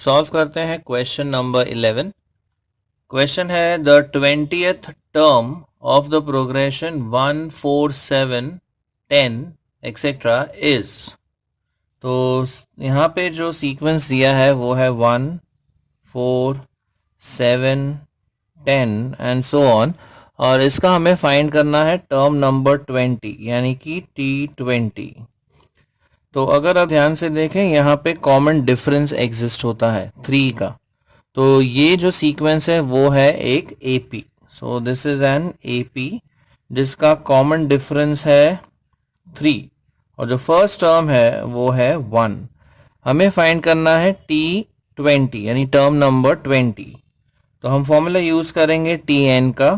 Solve करते हैं question number 11। Question है the 20th term of the progression 1 4 7 10 etcetera is. तो यहाँ पे जो सीक्वेंस दिया है वो है 1 4 7 10 एंड सो ऑन, और इसका हमें फाइंड करना है टर्म नंबर 20 यानी कि T20। तो अगर आप ध्यान से देखें यहाँ पे कॉमन डिफरेंस एग्जिस्ट होता है 3 का। तो ये जो सीक्वेंस है वो है एक AP। So this is an AP जिसका कॉमन डिफरेंस है 3, और जो फर्स्ट टर्म है वो है 1। हमें फाइंड करना है T20 यानी टर्म नंबर 20। तो हम फॉर्मूला यूज करेंगे Tn का।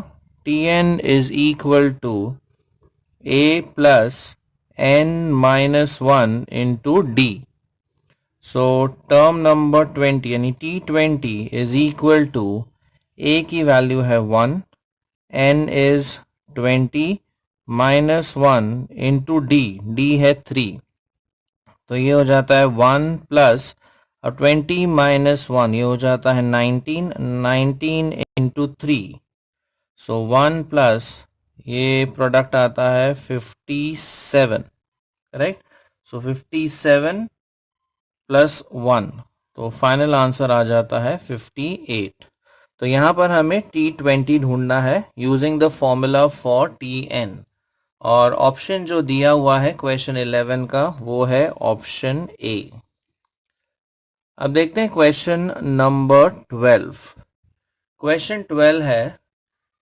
Tn is equal to A plus n minus 1 into D. So term number 20 यानी T20 is equal to A की वैल्यू है 1, n is 20 minus 1 into D है 3। तो ये हो जाता है 1 प्लस 20 माइनस 1, ये हो जाता है 19 इंटू 3। सो 1 प्लस ये प्रोडक्ट आता है 57, करेक्ट। सो 57 प्लस 1, तो फाइनल आंसर आ जाता है 58। तो यहाँ पर हमें T20 ढूंढना है using the formula for Tn, और ऑप्शन जो दिया हुआ है क्वेश्चन 11 का वो है ऑप्शन ए। अब देखते हैं क्वेश्चन नंबर 12। क्वेश्चन 12 है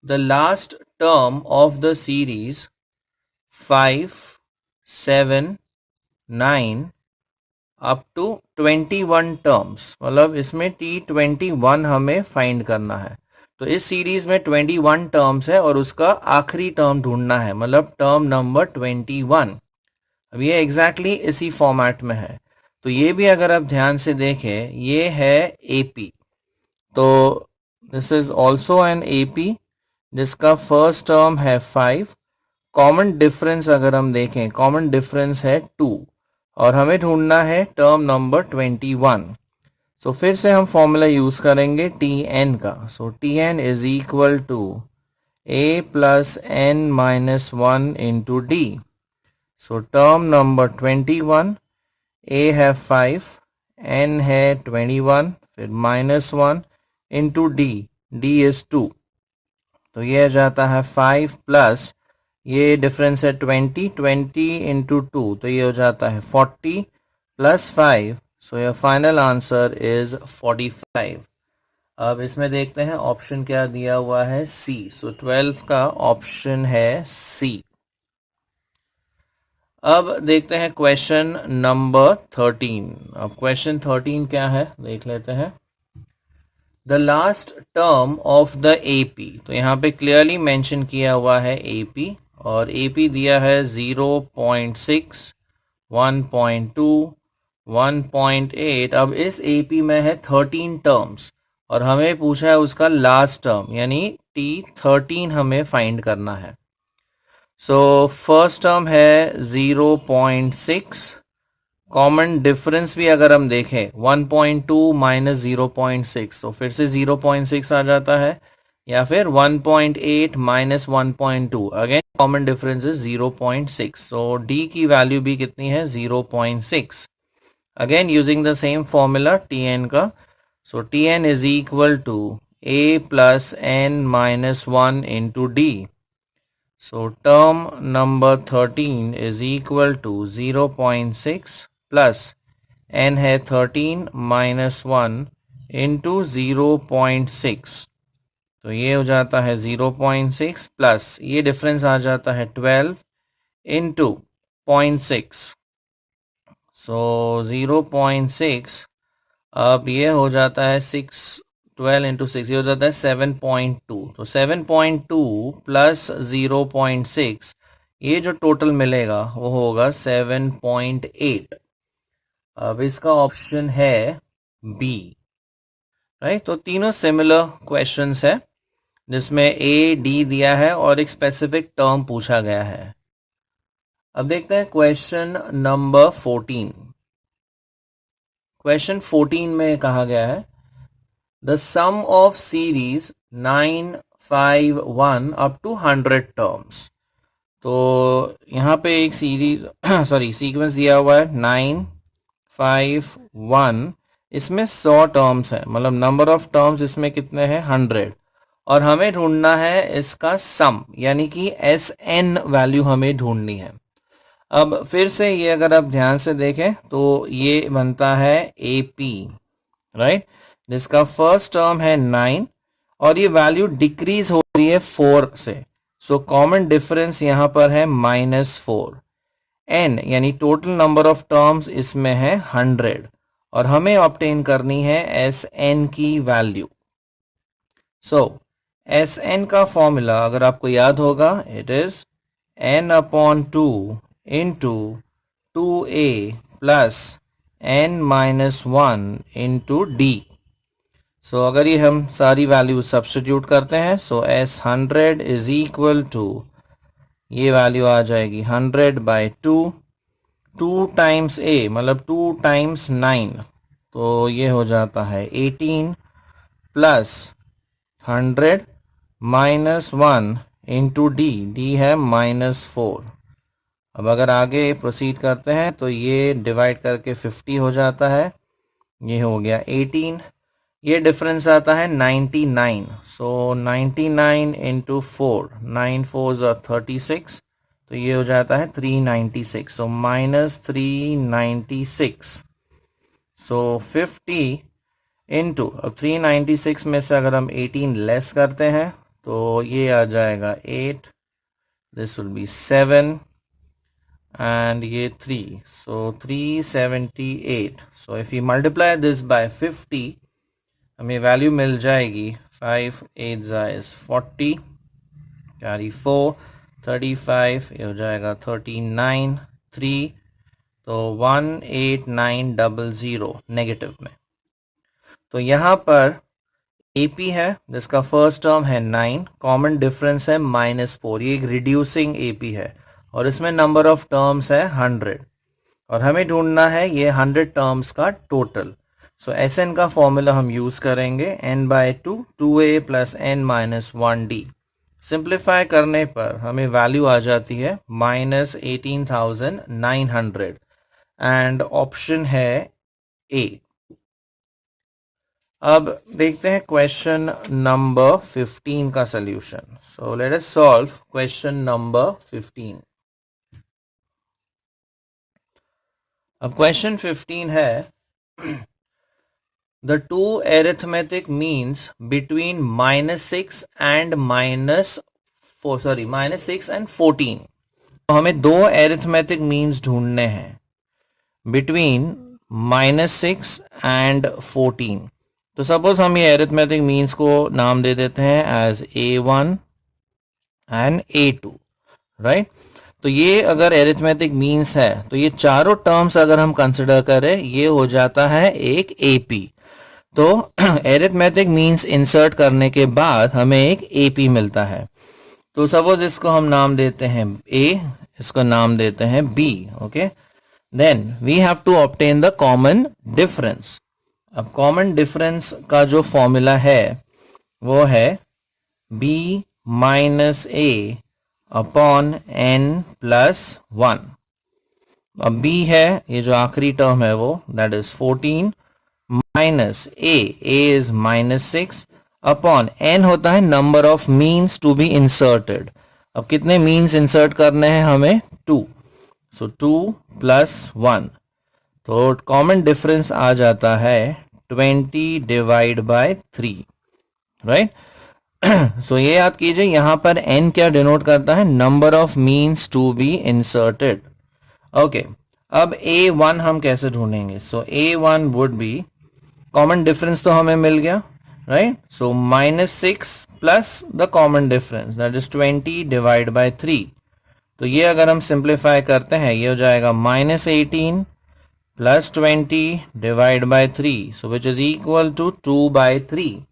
the last term of the series 5 7 9 up to 21 terms, मतलब इसमें T21 हमें फाइंड करना है। तो इस सीरीज में 21 टर्म्स है और उसका आखिरी टर्म ढूंढना है, मतलब टर्म नंबर 21। अब ये एग्जैक्टली इसी फॉर्मेट में है। तो ये भी अगर आप ध्यान से देखें ये है AP। तो this is also an AP जिसका फर्स्ट टर्म है 5। कॉमन डिफरेंस अगर हम देखें, कॉमन डिफरेंस है 2, और हमें ढूंढना है टर्म नंबर 21। सो फिर से हम फॉर्मूला यूज करेंगे Tn का। So Tn is equal to A plus n minus 1 into D. So term number 21, A है 5, n है 21, फिर माइनस 1 इंटू डी इज 2। तो ये आ जाता है 5 प्लस ये डिफरेंस है 20 इंटू 2, तो ये हो जाता है 40 plus 5। So your final answer is 45। अब इसमें देखते हैं ऑप्शन क्या दिया हुआ है, सी। सो 12 का ऑप्शन है सी। अब देखते हैं क्वेश्चन नंबर 13। अब क्वेश्चन 13 क्या है देख लेते हैं। The last term of the AP, तो यहाँ पे क्लियरली मेंशन किया हुआ है AP, और AP दिया है 0.6 1.2 1.8। अब इस AP में है 13 टर्म्स और हमें पूछा है उसका लास्ट टर्म यानी T13 हमें फाइंड करना है। सो फर्स्ट टर्म है 0.6। कॉमन डिफरेंस भी अगर हम देखें 1.2 माइनस 0.6, तो फिर से 0.6 आ जाता है, या फिर 1.8 minus 1.2, again common difference is 0.6। So D की वैल्यू भी कितनी है 0.6। Again using the same formula Tn का। So Tn is equal to A plus n minus 1 into D. So term number 13 is equal to 0.6 plus n है 13 minus 1 into 0.6, तो ये हो जाता है 0.6 प्लस ये डिफरेंस आ जाता है 12 इंटू 0.6। सो 0.6, अब ये हो जाता है 12 इंटू 6, ये हो जाता है 7.2। तो 7.2 प्लस 0.6, ये जो टोटल मिलेगा वो होगा 7.8। अब इसका ऑप्शन है बी, राइट। तो तीनों सिमिलर क्वेश्चंस है जिसमें ए डी दिया है और एक स्पेसिफिक टर्म पूछा गया है। अब देखते हैं क्वेश्चन नंबर 14। क्वेश्चन 14 में कहा गया है the sum of series 951 up to 100 terms. तो यहाँ पे एक सीरीज सॉरी सीक्वेंस दिया हुआ है 951, इसमें 100 टर्म्स है, मतलब नंबर ऑफ टर्म्स इसमें कितने हैं 100, और हमें ढूंढना है इसका सम, यानी कि SN वैल्यू हमें ढूंढनी है। अब फिर से ये अगर आप ध्यान से देखें तो ये बनता है AP, राइट, जिसका फर्स्ट टर्म है 9 और ये वैल्यू डिक्रीज हो रही है 4 से, सो कॉमन डिफरेंस यहां पर है -4। N यानी टोटल नंबर ऑफ टर्म्स इसमें है 100 और हमें ऑब्टेन करनी है SN की वैल्यू। सो SN का फॉर्मूला अगर आपको याद होगा, it is N/2 into 2A plus N-1 into D। सो अगर ये हम सारी वैल्यू सब्स्टिट्यूट करते हैं, सो S100 इज इक्वल टू, ये वैल्यू आ जाएगी 100/2, 2 टाइम्स A मतलब 2 टाइम्स 9, तो ये हो जाता है 18 प्लस 100 -1 इंटू D है -4। अब अगर आगे प्रोसीड करते हैं तो ये डिवाइड करके 50 हो जाता है, ये हो गया 18, ये डिफरेंस आता है 99, सो 99 इंटू 4, 9 4s are 36, तो ये हो जाता है 396, सो -396, सो 50 इंटू, अब 396 में से अगर हम 18 लेस करते हैं तो ये आ जाएगा 8, दिस विल बी 7 and ये 3, so 378, so if you multiply this by 50 हमें वैल्यू मिल जाएगी 5 8 is 40, कैरी 4 35, ये हो जाएगा 39 3, तो 18900 नेगेटिव में। तो यहाँ पर AP है जिसका फर्स्ट टर्म है 9, कॉमन डिफरेंस है -4, ये एक रिड्यूसिंग AP है और इसमें नंबर ऑफ टर्म्स है 100 और हमें ढूंढना है ये 100 टर्म्स का टोटल। सो SN का फॉर्मूला हम यूज करेंगे N/2 2A plus N-1D। Simplify करने पर हमें वैल्यू आ जाती है -18,900 एंड ऑप्शन है A। अब देखते हैं क्वेश्चन नंबर 15 का solution. So let us solve question number 15। अब क्वेश्चन 15 है the two arithmetic means between -6 and -6 and 14। तो हमें दो arithmetic means ढूंढने हैं between -6 and 14। तो सपोज हम ये arithmetic means को नाम दे देते हैं as A1 and A2, right. तो ये अगर एरिथमेटिक मीन्स है तो ये चारों टर्म्स अगर हम कंसिडर करें ये हो जाता है एक AP। तो एरिथमेटिक मीन्स इंसर्ट करने के बाद हमें एक AP मिलता है। तो सपोज इसको हम नाम देते हैं A, इसको नाम देते हैं B, okay. Then we have to obtain the common difference. अब कॉमन डिफरेंस का जो फॉर्मूला है वो है B minus A upon N+1। अब B है, ये जो आखिरी टर्म है वो that is 14 minus A is -6 upon N होता है number of means to be inserted. अब कितने मीन्स इंसर्ट करने हैं हमें 2, सो 2 + 1, तो कॉमन डिफरेंस आ जाता है 20/3, राइट। सो ये याद कीजिए यहाँ पर N क्या डिनोट करता है, number of means to be inserted, okay. अब A1 हम कैसे ढूंढेंगे, so A1 would be, common difference तो हमें मिल गया, right. So -6 plus the common difference that is 20/3। तो ये अगर हम सिंप्लीफाई करते हैं ये हो जाएगा -18 plus 20/3, so which is equal to 2/3।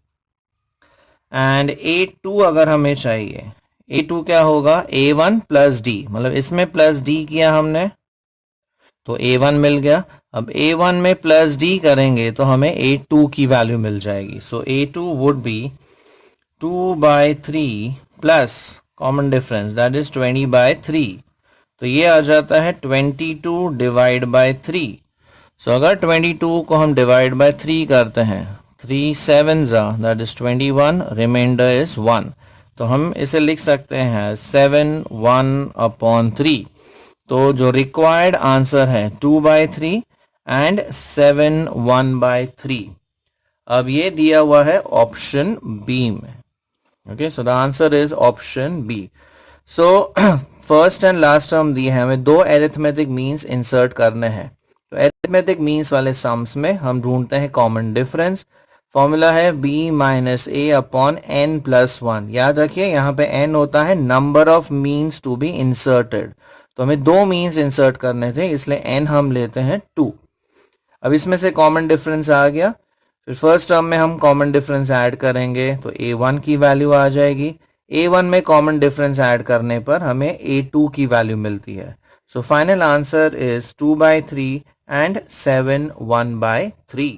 And A2 अगर हमें चाहिए, A2 क्या होगा, A1 + D, मतलब इसमें प्लस D किया हमने तो A1 मिल गया। अब a1 में प्लस d करेंगे तो हमें a2 की वैल्यू मिल जाएगी. सो a2 would be 2/3 plus common difference that is 20/3. तो ये आ जाता है 22 डिवाइड बाय 3. सो अगर 22 को हम डिवाइड बाय 3 करते हैं, 3 7s that is 21, reminder is 1. तो हम इसे लिख सकते हैं 7 1/3. तो जो रिक्वायर्ड आंसर है 2/3 एंड 7 1/3. अब ये दिया हुआ है ऑप्शन बी में. Okay, so the answer is option B. So first and last term दिए हैं, हमें दो एरिथमेटिक मीन्स इंसर्ट करने हैं. तो एरिथमेटिक मीन्स वाले सम्स में हम ढूंढते हैं कॉमन डिफरेंस. फॉर्मूला है b minus A upon n plus 1. याद रखिए यहाँ पे n होता है number of means to be inserted. तो हमें दो मीन्स इंसर्ट करने थे, इसलिए n हम लेते हैं 2. अब इसमें से कॉमन डिफरेंस आ गया. फिर फर्स्ट टर्म में हम कॉमन डिफरेंस ऐड करेंगे तो a1 की वैल्यू आ जाएगी. a1 में कॉमन डिफरेंस ऐड करने पर हमें a2 की वैल्यू मिलती है. So final answer is 2/3 and 7 1/3.